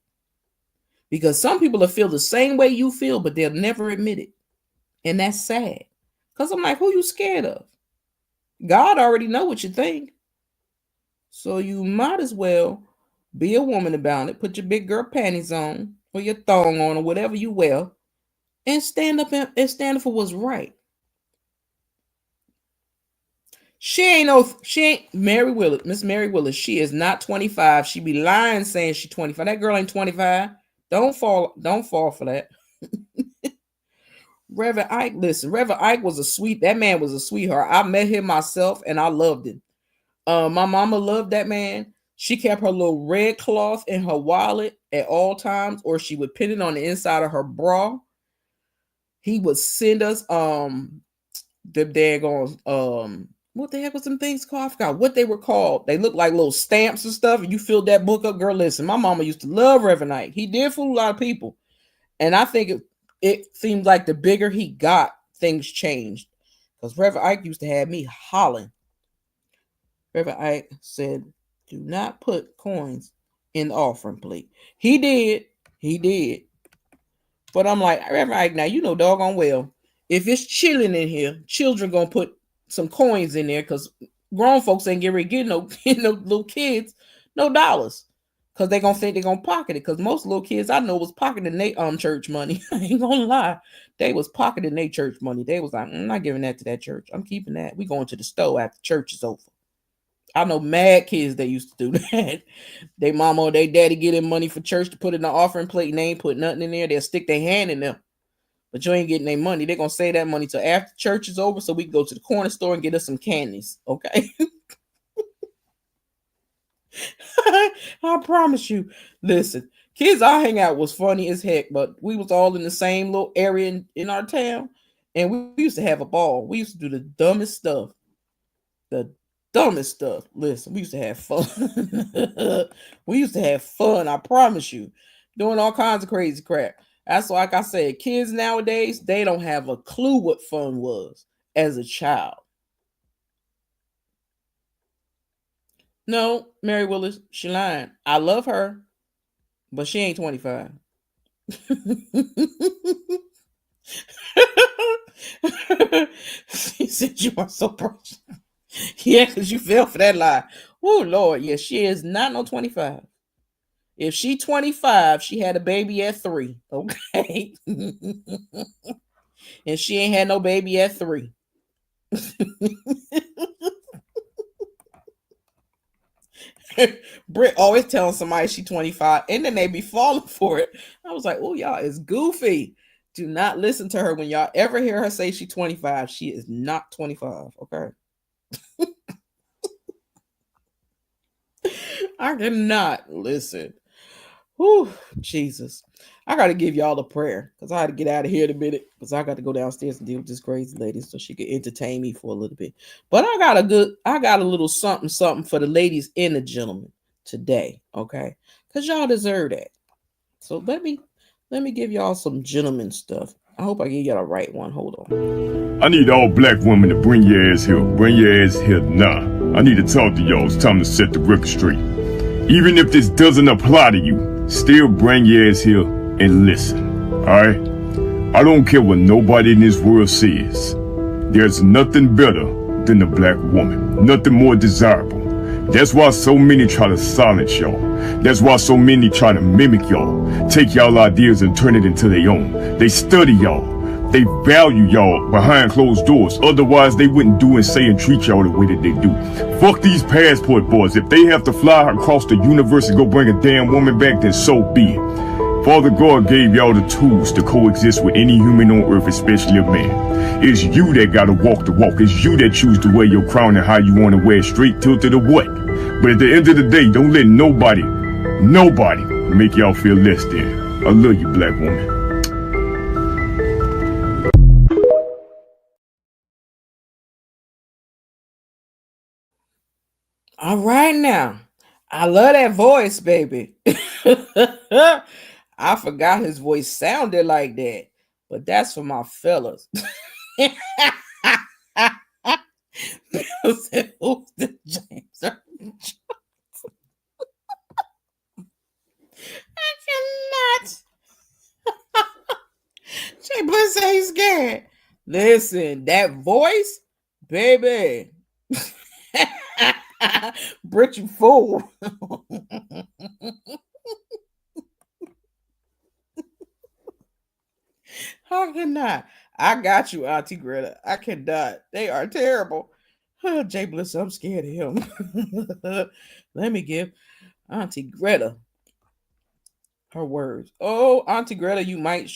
A: Because some people will feel the same way you feel, but they'll never admit it. And that's sad. Because I'm like, who you scared of? God already know what you think. So you might as well be a woman about it. Put your big girl panties on or your thong on or whatever you wear and stand up for what's right. She ain't Mary Willis, Miss Mary Willis. She is not 25. She be lying saying she's 25. That girl ain't 25. Don't fall for that. Reverend Ike, listen, Reverend Ike that man was a sweetheart. I met him myself and I loved him. My mama loved that man. She kept her little red cloth in her wallet at all times, or she would pin it on the inside of her bra. He would send us the daggone what the heck was some things called? I forgot what they were called. They looked like little stamps and stuff, and you filled that book up. Girl, listen, my mama used to love Reverend Ike. He did fool a lot of people. And I think it seems like the bigger he got, things changed. Because Reverend Ike used to have me hollering. Reverend Ike said, do not put coins in the offering plate. He did. But I'm like, Reverend Ike, now you know doggone well, if it's chilling in here, children gonna put some coins in there because grown folks ain't getting no little kids no dollars. Because they're going to think they're going to pocket it. Because most little kids I know was pocketing their church money. I ain't going to lie. They was pocketing their church money. They was like, I'm not giving that to that church. I'm keeping that. We going to the store after church is over. I know mad kids that used to do that. They mama or they daddy get them money for church to put in the offering plate and they ain't put nothing in there. They'll stick their hand in there. But you ain't getting their money. They're going to save that money till after church is over so we can go to the corner store and get us some candies. Okay? I promise you. Listen, kids I hang out was funny as heck, but we was all in the same little area in our town, and we used to have a ball. We used to do the dumbest stuff. Listen, we used to have fun. I promise you. Doing all kinds of crazy crap. That's like I said, kids nowadays, they don't have a clue what fun was as a child. No, Mary Willis, she lying. I love her, but she ain't 25. She said you are so precious. Yeah, because you fell for that lie. Oh, Lord. Yeah, she is not no 25. If she 25, she had a baby at 3. Okay. And she ain't had no baby at 3. Britt always telling somebody she 25, and then they be falling for it. I was like, oh, y'all is goofy. Do not listen to her when y'all ever hear her say she's 25. She is not 25, okay? I cannot listen. Whew, Jesus. I got to give y'all a prayer because I had to get out of here in a minute because I got to go downstairs and deal with this crazy lady so she could entertain me for a little bit. But I got a little something for the ladies and the gentlemen today, okay? Because y'all deserve that. So let me give y'all some gentleman stuff. I hope I give y'all the right one. Hold on.
C: I need all black women to bring your ass here. Bring your ass here now. I need to talk to y'all. It's time to set the record straight. Even if this doesn't apply to you, still bring your ass here and listen. Alright? I don't care what nobody in this world says. There's nothing better than a black woman. Nothing more desirable. That's why so many try to silence y'all. That's why so many try to mimic y'all. Take y'all ideas and turn it into their own. They study y'all. They value y'all behind closed doors. Otherwise, they wouldn't do and say and treat y'all the way that they do. Fuck these passport boys. If they have to fly across the universe and go bring a damn woman back, then so be it. Father God gave y'all the tools to coexist with any human on earth, especially a man. It's you that gotta walk the walk. It's you that choose to wear your crown and how you want to wear it, straight tilted or what. But at the end of the day, don't let nobody make y'all feel less than. I love you, black woman.
A: All right now. I love that voice, baby. I forgot his voice sounded like that. But that's for my fellas. Who's the James Earl Jones? I cannot. Jay Bliss say he's scared. Listen, that voice, baby. Brit, you fool. I cannot. I got you, Auntie Greta. I cannot. They are terrible. Oh, Jay Bliss, I'm scared of him. Let me give Auntie Greta her words. Oh, Auntie Greta, you might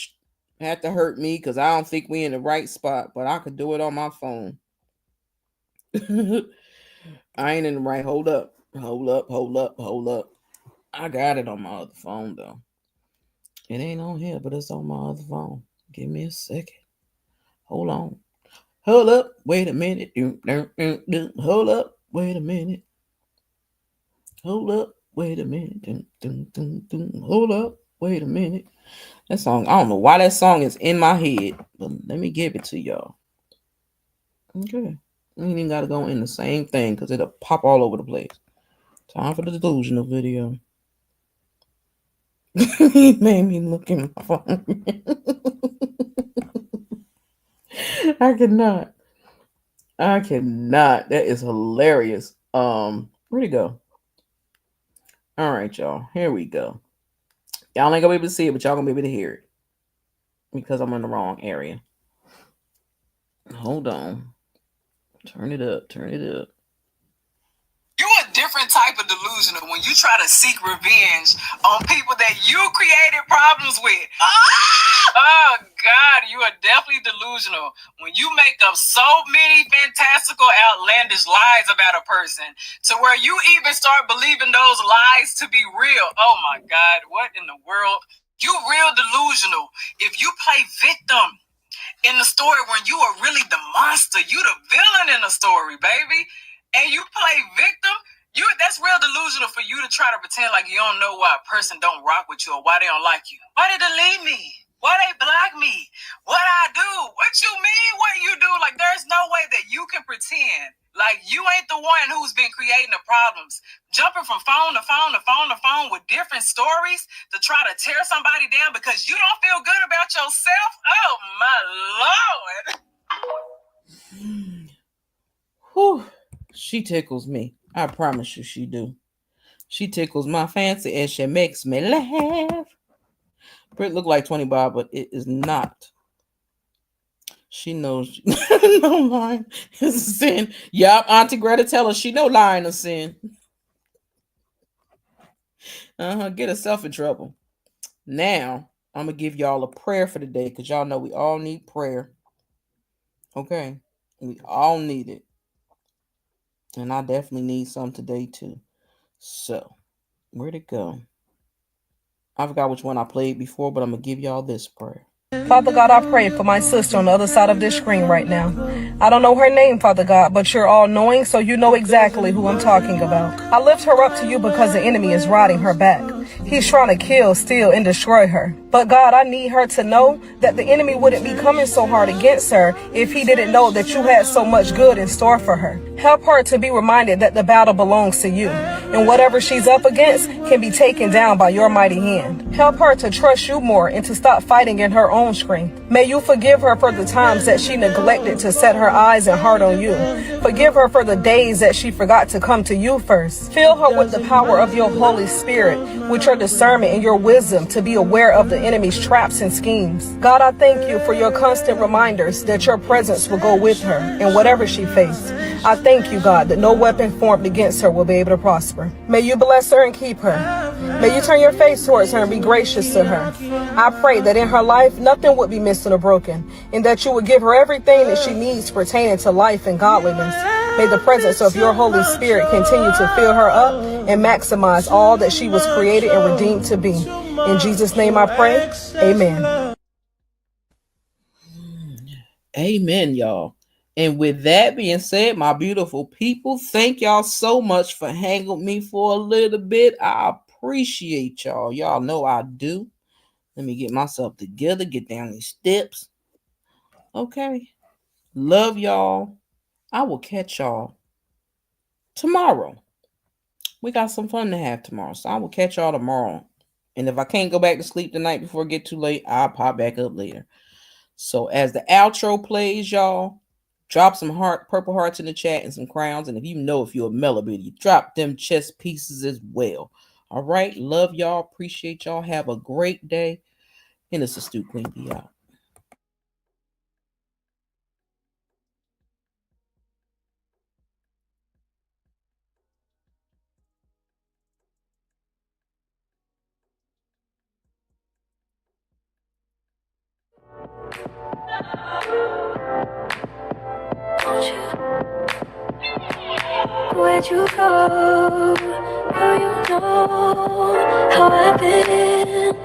A: have to hurt me because I don't think we in the right spot, but I could do it on my phone. I ain't in the right. Hold up. I got it on my other phone, though. It ain't on here, but it's on my other phone. Give me a second. Hold on. Hold up. Wait a minute. Hold up. Wait a minute. Hold up. Wait a minute. Hold up. Wait a minute. That song, I don't know why that song is in my head, but let me give it to y'all. Okay. We ain't even got to go in the same thing because it'll pop all over the place. Time for the delusional video. He made me look in my phone. I cannot. That is hilarious. Where'd it go? All right, y'all. Here we go. Y'all ain't gonna be able to see it, but y'all gonna be able to hear it because I'm in the wrong area. Hold on. Turn it up.
D: You're a different type of delusional when you try to seek revenge on people that you created problems with. Oh, God, you are definitely delusional when you make up so many fantastical, outlandish lies about a person to where you even start believing those lies to be real. Oh, my God, what in the world? You real delusional if you play victim in the story when you are really the monster. You the villain in the story, baby. And you play victim, that's real delusional for you to try to pretend like you don't know why a person don't rock with you or why they don't like you. Why they delete me? Why they block me? What I do? What you mean what you do? Like, there's no way that you can pretend like you ain't the one who's been creating the problems. Jumping from phone to phone to phone to phone with different stories to try to tear somebody down because you don't feel good about yourself. Oh, my Lord.
A: Whew. She tickles me. I promise you she do. She tickles my fancy and she makes me laugh. Brit look like 20 Bob, but it is not. She knows no lying is a sin. Yup, Auntie Greta tell her she know lying is sin. Get herself in trouble. Now, I'm going to give y'all a prayer for the day because y'all know we all need prayer. Okay? We all need it. And I definitely need some today too. So, where'd it go? I forgot which one I played before, but I'm going to give y'all this prayer.
E: Father God, I pray for my sister on the other side of this screen right now. I don't know her name, Father God, but you're all knowing, so you know exactly who I'm talking about. I lift her up to you because the enemy is riding her back. He's trying to kill, steal, and destroy her. But God, I need her to know that the enemy wouldn't be coming so hard against her if he didn't know that you had so much good in store for her. Help her to be reminded that the battle belongs to you, and whatever she's up against can be taken down by your mighty hand. Help her to trust you more and to stop fighting in her own strength. May you forgive her for the times that she neglected to set her eyes and heart on you. Forgive her for the days that she forgot to come to you first. Fill her with the power of your Holy Spirit, with your discernment and your wisdom to be aware of the enemy's traps and schemes. God, I thank you for your constant reminders that your presence will go with her in whatever she faces. I thank you, God, that no weapon formed against her will be able to prosper. May you bless her and keep her. May you turn your face towards her and be gracious to her. I pray that in her life, nothing would be missing or broken, and that you would give her everything that she needs pertaining to life and godliness. May the presence of your Holy Spirit continue to fill her up and maximize all that she was created and redeemed to be. In Jesus' name I pray, amen.
A: Amen, y'all. And with that being said, my beautiful people, thank y'all so much for hanging with me for a little bit. I appreciate y'all. Y'all know I do. Let me get myself together, get down these steps. Okay. Love y'all. I will catch y'all tomorrow. We got some fun to have tomorrow, so I will catch y'all tomorrow. And if I can't go back to sleep tonight before it get too late, I'll pop back up later. So as the outro plays, y'all, drop some purple hearts in the chat and some crowns. And if you're a Melody, drop them chess pieces as well. All right. Love y'all. Appreciate y'all. Have a great day. And it's the Stu Queen be out.
F: Where'd you go? Now you know how I've been living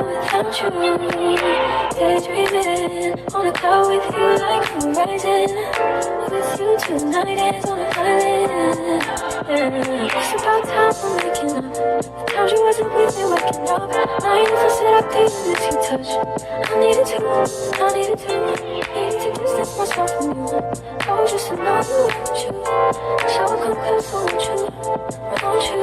F: without you. Daydreaming on a cloud with you like horizon. With you tonight is on an island. It's about time for making up. The times you wasn't with me waking up. Now you never said I couldn't miss your touch. I needed to distance myself from you. I was just another without you. So I come close, I want you.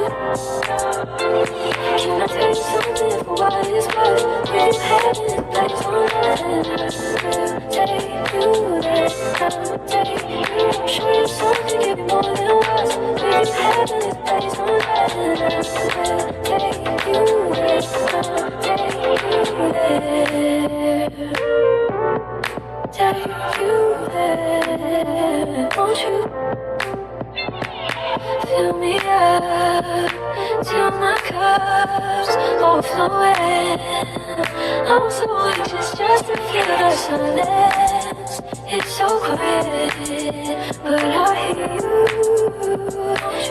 F: Can I tell you something for what it's worth? We've had it, place on earth. I'll take you there, I'll take you. Show you something, give you more than words. We've had it, place on earth. I'll take you there, I'll take you there. Take you there, won't you? Fill me up till my cup's overflowing. I'm so anxious just to feel the silence. It's so quiet, but I hear you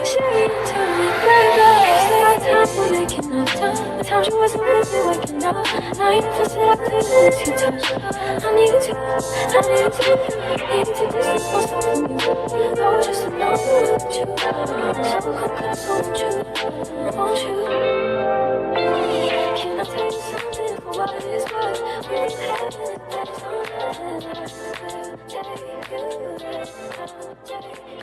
F: saying to me, baby. Time for making up time. The times you wasn't with me waking up. Now you never said I couldn't miss your touch. I needed to distance myself from you. I was just alone without you. So come close, won't you? Can I tell you something for what it's worth? We've had it, that's on earth. I'll take you there, I'll take you.